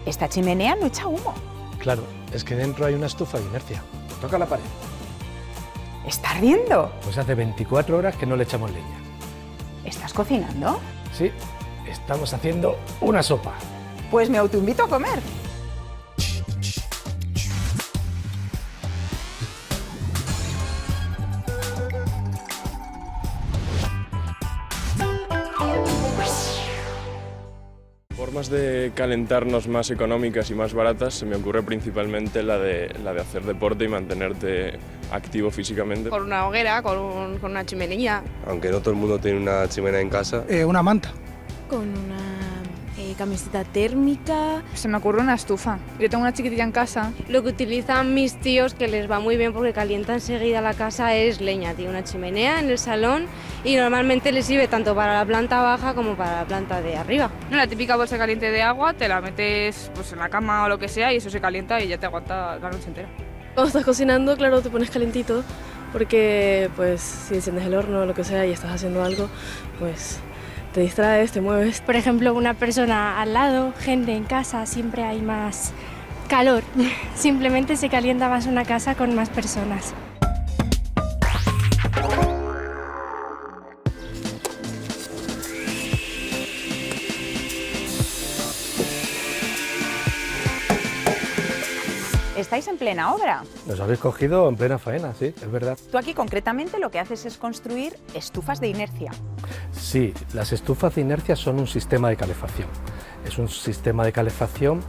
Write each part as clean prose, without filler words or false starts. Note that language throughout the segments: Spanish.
Esta chimenea no echa humo. Claro, es que dentro hay una estufa de inercia. Toca la pared. ¿Está ardiendo? Pues hace 24 horas que no le echamos leña. ¿Estás cocinando? Sí, estamos haciendo una sopa. Pues me autoinvito a comer. Formas de calentarnos más económicas y más baratas se me ocurre principalmente la de hacer deporte y mantenerte activo físicamente. Con una hoguera, con una chimenea. Aunque no todo el mundo tiene una chimenea en casa. Una manta. Con una camiseta térmica. Se me ocurre una estufa. Yo tengo una chiquitilla en casa. Lo que utilizan mis tíos, que les va muy bien porque calienta enseguida la casa, es leña. Tiene una chimenea en el salón y normalmente les sirve tanto para la planta baja como para la planta de arriba. La típica bolsa caliente de agua, te la metes pues, en la cama o lo que sea y eso se calienta y ya te aguanta la noche entera. Cuando estás cocinando, claro, te pones calentito porque pues si enciendes el horno o lo que sea y estás haciendo algo, pues te distraes, te mueves. Por ejemplo, una persona al lado, gente en casa, siempre hay más calor. Simplemente se calienta más una casa con más personas. ¿Estáis en plena obra? Nos habéis cogido en plena faena, sí, es verdad. Tú aquí concretamente lo que haces es construir estufas de inercia. Sí, las estufas de inercia son un sistema de calefacción. Es un sistema de calefacción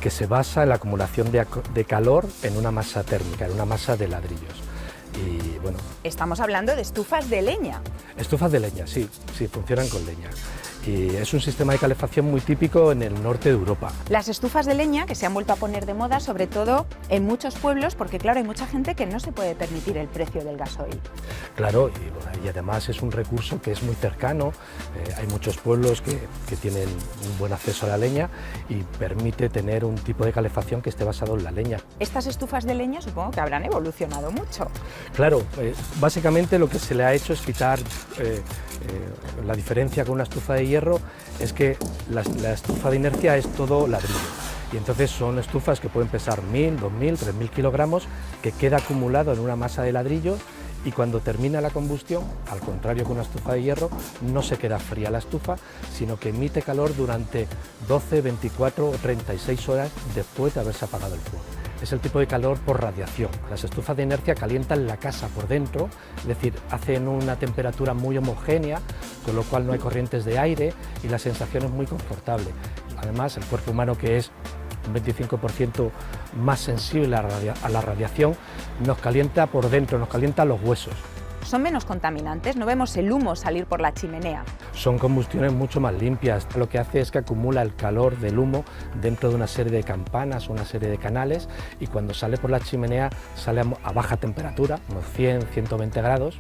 que se basa en la acumulación de calor en una masa térmica, en una masa de ladrillos. Y bueno, Estamos hablando de estufas de leña. estufas de leña, sí, funcionan con leña. Y es un sistema de calefacción muy típico en el norte de Europa. Las estufas de leña que se han vuelto a poner de moda, sobre todo en muchos pueblos, porque claro, hay mucha gente que no se puede permitir el precio del gasoil. Claro, y además es un recurso que es muy cercano. Hay muchos pueblos que tienen un buen acceso a la leña y permite tener un tipo de calefacción que esté basado en la leña. Estas estufas de leña supongo que habrán evolucionado mucho. Claro, básicamente lo que se le ha hecho es quitar la diferencia con una estufa de hierro, es que la estufa de inercia es todo ladrillo. Y entonces son estufas que pueden pesar 1000, 2000, 3000 kilogramos, que queda acumulado en una masa de ladrillo y cuando termina la combustión, al contrario que una estufa de hierro, no se queda fría la estufa, sino que emite calor durante 12, 24 o 36 horas después de haberse apagado el fuego. Es el tipo de calor por radiación. Las estufas de inercia calientan la casa por dentro, es decir, hacen una temperatura muy homogénea, con lo cual no hay corrientes de aire y la sensación es muy confortable. Además, el cuerpo humano, que es un 25% más sensible a la radiación, nos calienta por dentro, nos calienta los huesos. Son menos contaminantes, no vemos el humo salir por la chimenea. Son combustiones mucho más limpias. Lo que hace es que acumula el calor del humo dentro de una serie de campanas, una serie de canales, y cuando sale por la chimenea sale a baja temperatura, unos 100, 120 grados,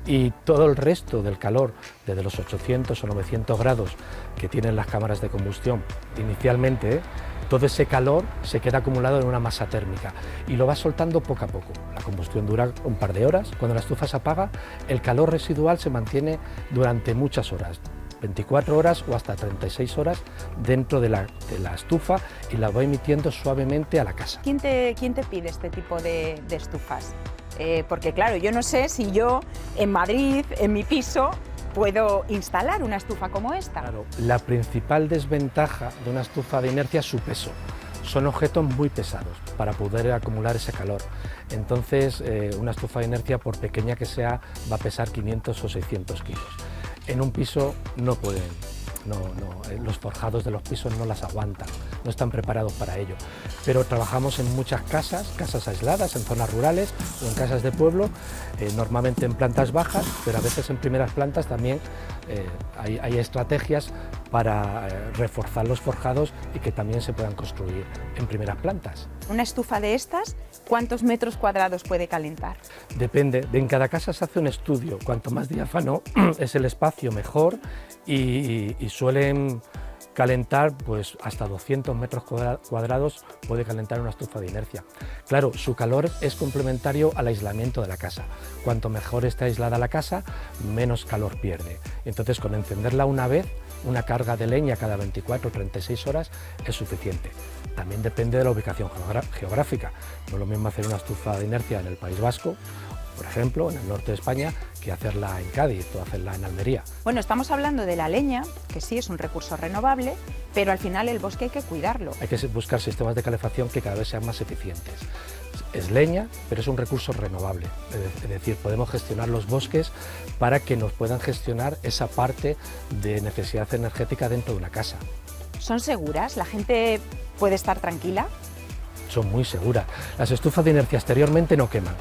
y todo el resto del calor, desde los 800 o 900 grados que tienen las cámaras de combustión inicialmente, todo ese calor se queda acumulado en una masa térmica y lo va soltando poco a poco. La combustión dura un par de horas. Cuando la estufa se apaga, el calor residual se mantiene durante muchas horas, 24 horas o hasta 36 horas dentro de la estufa, y la va emitiendo suavemente a la casa. ¿Quién te pide este tipo de estufas? Porque claro, yo no sé si yo en Madrid, en mi piso, puedo instalar una estufa como esta. Claro, la principal desventaja de una estufa de inercia es su peso. Son objetos muy pesados para poder acumular ese calor. Entonces, una estufa de inercia, por pequeña que sea, va a pesar 500 o 600 kilos. En un piso no pueden, los forjados de los pisos no las aguantan, no están preparados para ello. Pero trabajamos en muchas casas aisladas, en zonas rurales o en casas de pueblo, normalmente en plantas bajas, pero a veces en primeras plantas también hay estrategias para reforzar los forjados y que también se puedan construir en primeras plantas. Una estufa de estas, ¿cuántos metros cuadrados puede calentar? Depende, en cada casa se hace un estudio, cuanto más diáfano es el espacio mejor, y suelen calentar pues hasta 200 metros cuadrados puede calentar una estufa de inercia. Claro, su calor es complementario al aislamiento de la casa. Cuanto mejor esté aislada la casa, menos calor pierde. Entonces, con encenderla una vez, una carga de leña cada 24 o 36 horas es suficiente. También depende de la ubicación geográfica. No es lo mismo hacer una estufa de inercia en el País Vasco, por ejemplo, en el norte de España, que hacerla en Cádiz o hacerla en Almería. Bueno, estamos hablando de la leña, que sí es un recurso renovable, pero al final el bosque hay que cuidarlo. Hay que buscar sistemas de calefacción que cada vez sean más eficientes. Es leña, pero es un recurso renovable, es decir, podemos gestionar los bosques para que nos puedan gestionar esa parte de necesidad energética dentro de una casa. ¿Son seguras? ¿La gente puede estar tranquila? Son muy seguras. Las estufas de inercia exteriormente no queman.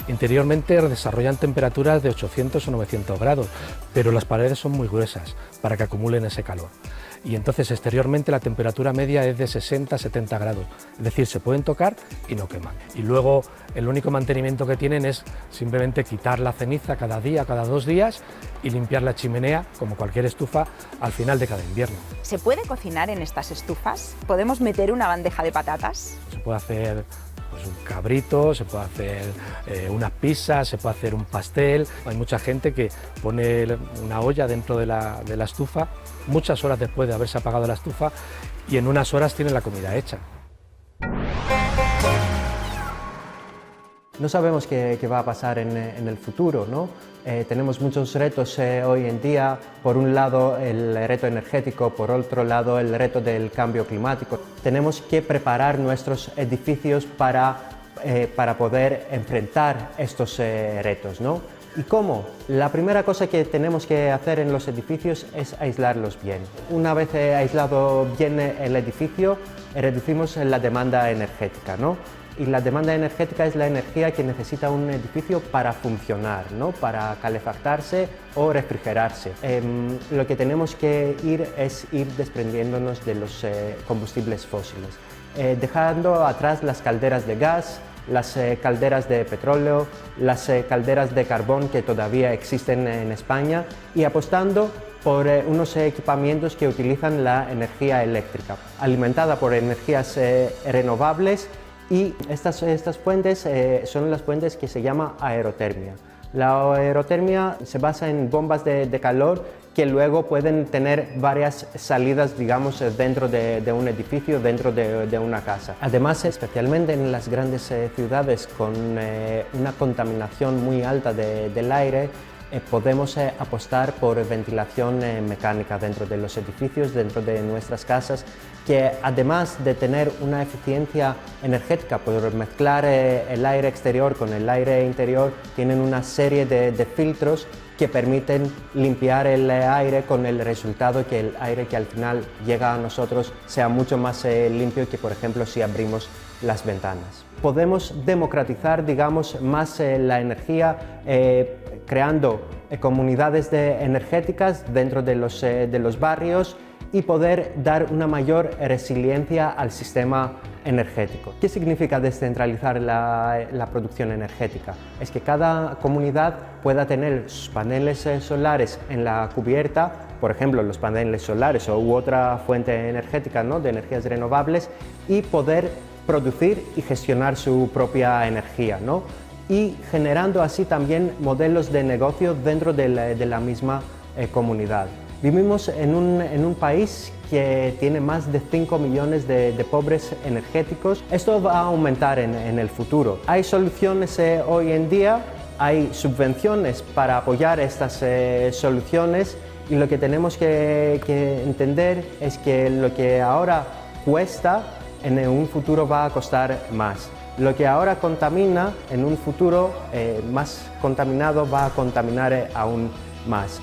Interiormente desarrollan temperaturas de 800 o 900 grados, pero las paredes son muy gruesas para que acumulen ese calor. Y entonces exteriormente la temperatura media es de 60 a 70 grados, es decir, se pueden tocar y no queman. Y luego el único mantenimiento que tienen es simplemente quitar la ceniza cada día, cada 2 días y limpiar la chimenea, como cualquier estufa, al final de cada invierno. ¿Se puede cocinar en estas estufas? ¿Podemos meter una bandeja de patatas? Se puede hacer pues un cabrito, se puede hacer unas pizzas, se puede hacer un pastel. Hay mucha gente que pone una olla dentro de la estufa, muchas horas después de haberse apagado la estufa, y en unas horas tiene la comida hecha. No sabemos qué va a pasar en el futuro, ¿no? Tenemos muchos retos hoy en día, por un lado el reto energético, por otro lado el reto del cambio climático. Tenemos que preparar nuestros edificios para poder enfrentar estos retos, ¿no? ¿Y cómo? La primera cosa que tenemos que hacer en los edificios es aislarlos bien. Una vez aislado bien el edificio, reducimos la demanda energética, ¿no? Y la demanda energética es la energía que necesita un edificio para funcionar, ¿no? Para calefactarse o refrigerarse. Lo que tenemos que es ir desprendiéndonos de los combustibles fósiles, dejando atrás las calderas de gas, las calderas de petróleo, las calderas de carbón que todavía existen en España, y apostando por unos equipamientos que utilizan la energía eléctrica, alimentada por energías renovables. Y estas fuentes son las fuentes que se llama aerotermia. La aerotermia se basa en bombas de calor que luego pueden tener varias salidas, digamos, dentro de un edificio, dentro de una casa. Además, especialmente en las grandes ciudades con una contaminación muy alta del aire, podemos apostar por ventilación mecánica dentro de los edificios, dentro de nuestras casas, que además de tener una eficiencia energética por mezclar el aire exterior con el aire interior, tienen una serie de filtros que permiten limpiar el aire, con el resultado que el aire que al final llega a nosotros sea mucho más limpio que, por ejemplo, si abrimos las ventanas. Podemos democratizar, digamos, más la energía creando comunidades energéticas dentro de los barrios y poder dar una mayor resiliencia al sistema energético. ¿Qué significa descentralizar la producción energética? Es que cada comunidad pueda tener sus paneles solares en la cubierta, por ejemplo los paneles solares u otra fuente energética, ¿no?, de energías renovables, y poder producir y gestionar su propia energía, ¿no?, y generando así también modelos de negocio dentro de la misma comunidad. Vivimos en un país que tiene más de 5 millones de pobres energéticos. Esto va a aumentar en el futuro. Hay soluciones hoy en día, hay subvenciones para apoyar estas soluciones, y lo que tenemos que entender es que lo que ahora cuesta, en un futuro va a costar más. Lo que ahora contamina, en un futuro más contaminado, va a contaminar aún más.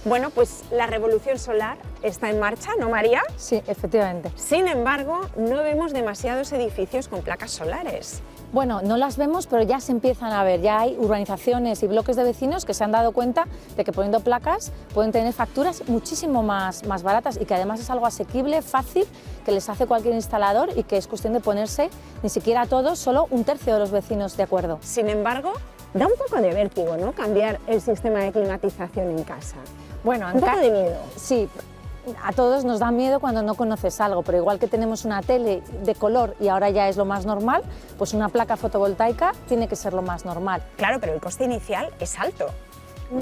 Bueno, pues la revolución solar está en marcha, ¿no, María? Sí, efectivamente. Sin embargo, no vemos demasiados edificios con placas solares. Bueno, no las vemos, pero ya se empiezan a ver. Ya hay urbanizaciones y bloques de vecinos que se han dado cuenta de que poniendo placas pueden tener facturas muchísimo más baratas, y que además es algo asequible, fácil, que les hace cualquier instalador, y que es cuestión de ponerse, ni siquiera a todos, solo un tercio de los vecinos de acuerdo. Sin embargo, da un poco de vértigo, ¿no?, cambiar el sistema de climatización en casa. Bueno, un poco de miedo. Sí, a todos nos da miedo cuando no conoces algo, pero igual que tenemos una tele de color y ahora ya es lo más normal, pues una placa fotovoltaica tiene que ser lo más normal. Claro, pero el coste inicial es alto.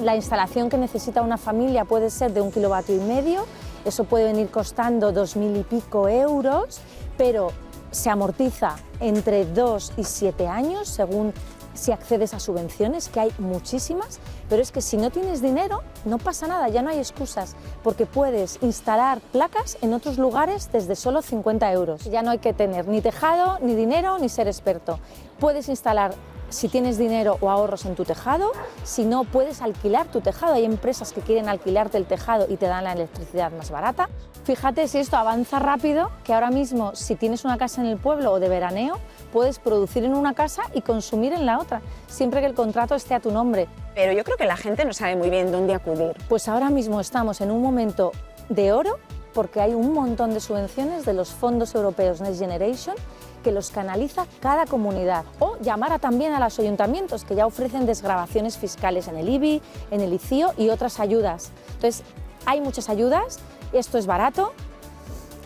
La instalación que necesita una familia puede ser de 1,5 kilovatios, eso puede venir costando 2.000 y pico euros, pero se amortiza entre 2 y 7 años según si accedes a subvenciones, que hay muchísimas, pero es que si no tienes dinero no pasa nada, ya no hay excusas, porque puedes instalar placas en otros lugares desde solo 50 euros. Ya no hay que tener ni tejado, ni dinero, ni ser experto. Puedes instalar, si tienes dinero o ahorros, en tu tejado, si no, puedes alquilar tu tejado. Hay empresas que quieren alquilarte el tejado y te dan la electricidad más barata. Fíjate si esto avanza rápido, que ahora mismo si tienes una casa en el pueblo o de veraneo, puedes producir en una casa y consumir en la otra, siempre que el contrato esté a tu nombre. Pero yo creo que la gente no sabe muy bien dónde acudir. Pues ahora mismo estamos en un momento de oro, porque hay un montón de subvenciones de los fondos europeos Next Generation que los canaliza cada comunidad. O llamar también a los ayuntamientos, que ya ofrecen desgravaciones fiscales en el IBI, en el ICIO y otras ayudas. Entonces, hay muchas ayudas, esto es barato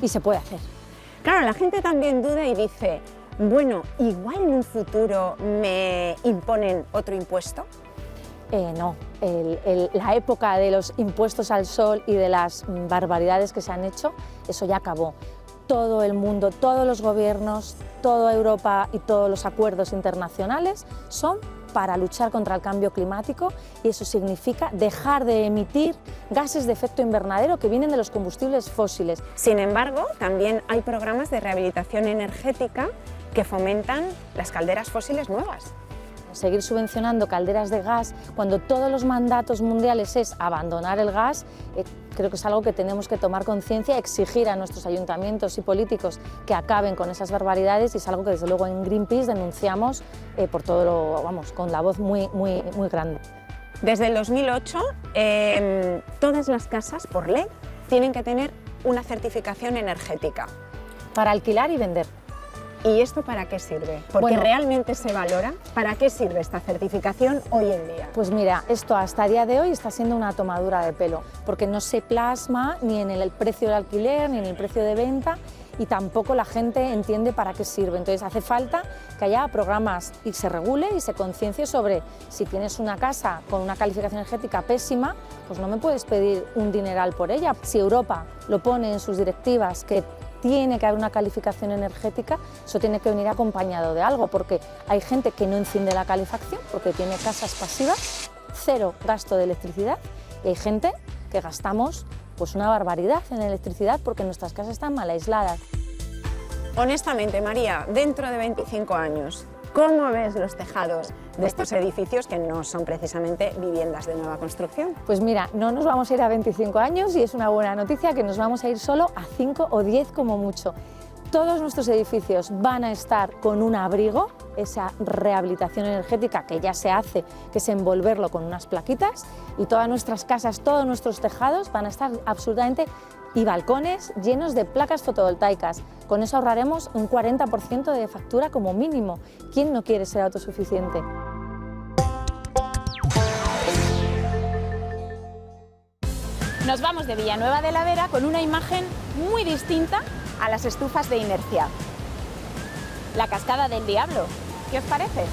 y se puede hacer. Claro, la gente también duda y dice, bueno, igual en un futuro me imponen otro impuesto. No, la época de los impuestos al sol y de las barbaridades que se han hecho, eso ya acabó. Todo el mundo, todos los gobiernos, toda Europa y todos los acuerdos internacionales son para luchar contra el cambio climático, y eso significa dejar de emitir gases de efecto invernadero que vienen de los combustibles fósiles. Sin embargo, también hay programas de rehabilitación energética que fomentan las calderas fósiles nuevas. Seguir subvencionando calderas de gas cuando todos los mandatos mundiales es abandonar el gas, creo que es algo que tenemos que tomar conciencia, exigir a nuestros ayuntamientos y políticos que acaben con esas barbaridades, y es algo que desde luego en Greenpeace denunciamos por todo lo, vamos, con la voz muy grande. Desde el 2008, todas las casas, por ley, tienen que tener una certificación energética. Para alquilar y vender. ¿Y esto para qué sirve? Porque realmente se valora. ¿Para qué sirve esta certificación hoy en día? Pues mira, esto hasta el día de hoy está siendo una tomadura de pelo, porque no se plasma ni en el precio del alquiler ni en el precio de venta, y tampoco la gente entiende para qué sirve. Entonces hace falta que haya programas y se regule y se conciencie sobre si tienes una casa con una calificación energética pésima, pues no me puedes pedir un dineral por ella. Si Europa lo pone en sus directivas que tiene que haber una calificación energética, eso tiene que venir acompañado de algo, porque hay gente que no enciende la calefacción porque tiene casas pasivas, 0 gasto de electricidad, y hay gente que gastamos pues una barbaridad en electricidad porque nuestras casas están mal aisladas. Honestamente, María, dentro de 25 años, ¿cómo ves los tejados de estos edificios que no son precisamente viviendas de nueva construcción? Pues mira, no nos vamos a ir a 25 años, y es una buena noticia que nos vamos a ir solo a 5 o 10 como mucho. Todos nuestros edificios van a estar con un abrigo, esa rehabilitación energética que ya se hace, que es envolverlo con unas plaquitas, y todas nuestras casas, todos nuestros tejados van a estar absolutamente, y balcones llenos de placas fotovoltaicas. Con eso ahorraremos un 40% de factura como mínimo. ¿Quién no quiere ser autosuficiente? Nos vamos de Villanueva de la Vera con una imagen muy distinta a las estufas de inercia. La Cascada del Diablo, ¿qué os parece?